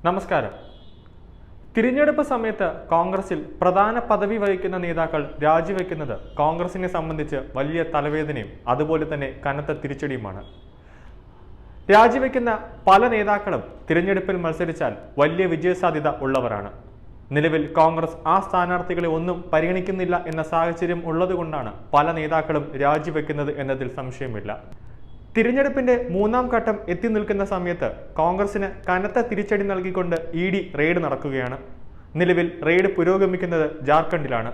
നമസ്കാരം. തിരഞ്ഞെടുപ്പ് സമയത്ത് കോൺഗ്രസിൽ പ്രധാന പദവി വഹിക്കുന്ന നേതാക്കൾ രാജിവെക്കുന്നത് കോൺഗ്രസിനെ സംബന്ധിച്ച് വലിയ തലവേദനയും അതുപോലെ തന്നെ കനത്ത തിരിച്ചടിയുമാണ്. രാജിവെക്കുന്ന പല നേതാക്കളും തിരഞ്ഞെടുപ്പിൽ മത്സരിച്ചാൽ വലിയ വിജയസാധ്യത ഉള്ളവരാണ്. നിലവിൽ കോൺഗ്രസ് ആ സ്ഥാനാർത്ഥികളെ ഒന്നും പരിഗണിക്കുന്നില്ല എന്ന സാഹചര്യം ഉള്ളതുകൊണ്ടാണ് പല നേതാക്കളും രാജിവെക്കുന്നത് എന്നതിൽ സംശയമില്ല. തിരഞ്ഞെടുപ്പിന്റെ മൂന്നാം ഘട്ടം എത്തി നിൽക്കുന്ന സമയത്ത് കോൺഗ്രസിന് കനത്ത തിരിച്ചടി നൽകിക്കൊണ്ട് ഇഡി റെയ്ഡ് നടക്കുകയാണ്. നിലവിൽ റെയ്ഡ് പുരോഗമിക്കുന്നത് ജാർഖണ്ഡിലാണ്.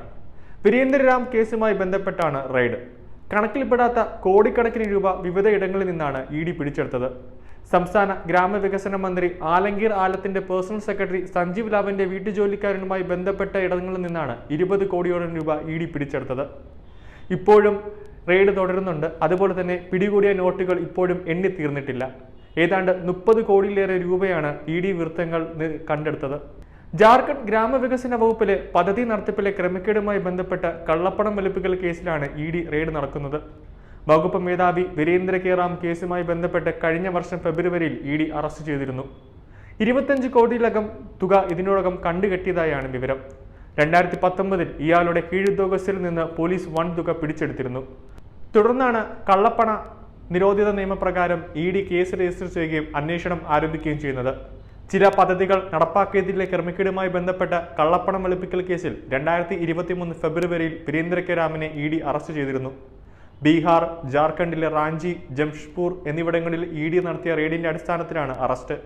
വീരേന്ദ്ര രാം കേസുമായി ബന്ധപ്പെട്ടാണ് റെയ്ഡ്. കണക്കിൽപ്പെടാത്ത കോടിക്കണക്കിന് രൂപ വിവിധ ഇടങ്ങളിൽ നിന്നാണ് ഇഡി പിടിച്ചെടുത്തത്. സംസ്ഥാന ഗ്രാമവികസന മന്ത്രി ആലംഗീർ ആലത്തിന്റെ പേഴ്സണൽ സെക്രട്ടറി സഞ്ജീവ് ലാവന്റെ വീട്ടുജോലിക്കാരനുമായി ബന്ധപ്പെട്ട ഇടങ്ങളിൽ നിന്നാണ് 20 കോടിയോളം രൂപ ഇഡി പിടിച്ചെടുത്തത്. ഇപ്പോഴും റെയ്ഡ് തുടരുന്നുണ്ട്. അതുപോലെ തന്നെ പിടികൂടിയ നോട്ടുകൾ ഇപ്പോഴും എണ്ണി തീർന്നിട്ടില്ല. ഏതാണ്ട് 30 കോടിയിലേറെ രൂപയാണ് ഇഡി വൃത്തങ്ങൾ കണ്ടെടുത്തത്. ജാർഖണ്ഡ് ഗ്രാമവികസന വകുപ്പിലെ പദ്ധതി നടത്തിപ്പിലെ ക്രമക്കേടുമായി ബന്ധപ്പെട്ട കള്ളപ്പണം വെളുപ്പിക്കൽ കേസിലാണ് ഇഡി റെയ്ഡ് നടക്കുന്നത്. വകുപ്പ് മേധാവി വീരേന്ദ്ര കെ റാം കേസുമായി ബന്ധപ്പെട്ട് കഴിഞ്ഞ വർഷം ഫെബ്രുവരിയിൽ ഇഡി അറസ്റ്റ് ചെയ്തിരുന്നു. 25 കോടിയിലകം തുക ഇതിനോടകം കണ്ടുകെട്ടിയതായാണ് വിവരം. 2019 ഇയാളുടെ കീഴുദ്യോഗസ്ഥരിൽ നിന്ന് പോലീസ് വൻ തുക പിടിച്ചെടുത്തിരുന്നു. തുടർന്നാണ് കള്ളപ്പണ നിരോധിത നിയമപ്രകാരം ഇഡി കേസ് രജിസ്റ്റർ ചെയ്യുകയും അന്വേഷണം ആരംഭിക്കുകയും ചെയ്യുന്നത്. ചില പദ്ധതികൾ നടപ്പാക്കിയതിലെ ക്രമക്കേടുമായി ബന്ധപ്പെട്ട കള്ളപ്പണം വെളുപ്പിക്കൽ കേസിൽ 2023 ഫെബ്രുവരിയിൽ വീരേന്ദ്ര കെ റാമിനെ ഇഡി അറസ്റ്റ് ചെയ്തിരുന്നു. ബീഹാർ, ജാർഖണ്ഡിലെ റാഞ്ചി, ജംഷ്പൂർ എന്നിവിടങ്ങളിൽ ഇഡി നടത്തിയ റെയ്ഡിന്റെ അടിസ്ഥാനത്തിലാണ് അറസ്റ്റ്.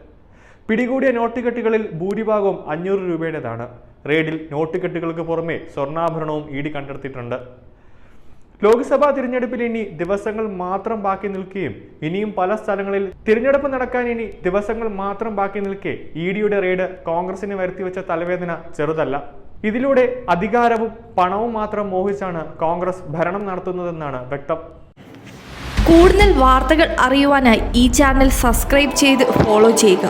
പിടികൂടിയ നോട്ടുകെട്ടുകളിൽ ഭൂരിഭാഗവും 500 രൂപയുടേതാണ്. റെയ്ഡിൽ നോട്ടുകെട്ടുകൾക്ക് പുറമെ സ്വർണ്ണാഭരണവും ഇഡി കണ്ടെടുത്തിട്ടുണ്ട്. ലോക്സഭാ തിരഞ്ഞെടുപ്പിൽ ഇനി ദിവസങ്ങൾ മാത്രം ബാക്കി നിൽക്കുകയും ഇനിയും പല സ്ഥലങ്ങളിൽ തിരഞ്ഞെടുപ്പ് നടക്കാൻ ഇനി ദിവസങ്ങൾ മാത്രം ബാക്കി നിൽക്കെ ഇഡിയുടെ റെയ്ഡ് കോൺഗ്രസിന് വരുത്തിവെച്ച തലവേദന ചെറുതല്ല. ഇതിലൂടെ അധികാരവും പണവും മാത്രം മോഹിച്ചാണ് കോൺഗ്രസ് ഭരണം നടത്തുന്നതെന്നാണ് വ്യക്തം. കൂടുതൽ വാർത്തകൾ അറിയുവാനായി ഈ ചാനൽ സബ്സ്ക്രൈബ് ചെയ്ത് ഫോളോ ചെയ്യുക.